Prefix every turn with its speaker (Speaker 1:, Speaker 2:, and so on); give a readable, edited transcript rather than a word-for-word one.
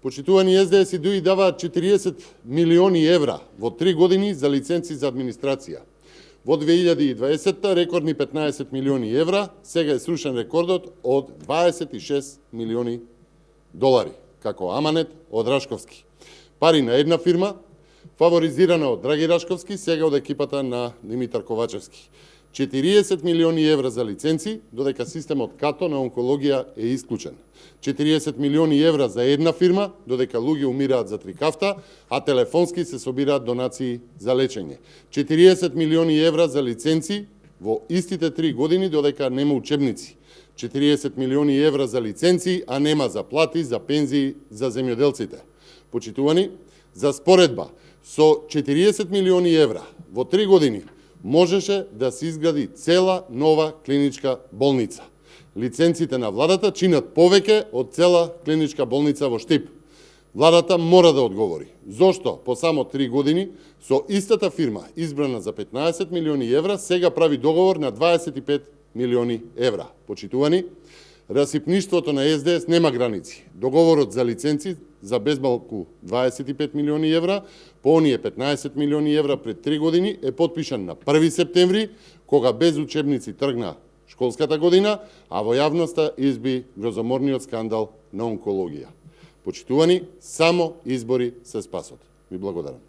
Speaker 1: Почитувани СДС и ДУИ даваат 40 милиони евра во 3 години за лиценци за администрација. Во 2020 рекордни 15 милиони евра, сега е срушен рекордот од 26 милиони долари, како аманет од Рашковски. Пари на една фирма, фаворизирана од Драги Рашковски, сега од екипата на Димитар Ковачевски. 40 милиони евра за лиценци, додека системот КАТО на онкологија е исклучен. 40 милиони евра за една фирма, додека луѓе умираат за трикафта, а телефонски се собираат донации за лечење. 40 милиони евра за лиценци во истите 3 години, додека нема учебници. 40 милиони евра за лиценци, а нема за плати, за пензии, за земјоделците. Почитувани, за споредба, со 40 милиони евра во 3 години можеше да се изгради цела нова клиничка болница. Лиценците на владата чинат повеќе од цела клиничка болница во Штип. Владата мора да одговори. Зошто по само 3 години со истата фирма избрана за 15 милиони евра сега прави договор на 25 милиони евра? Почитувани, расипништвото на СДС нема граници. Договорот за лиценци за безмалку 25 милиони евра, по оние 15 милиони евра пред 3 години е потпишан на 1 септември, кога без учебници тргна школската година, а во јавноста изби грозоморниот скандал на онкологија. Почитувани, само избори се спасот. Ви благодарам.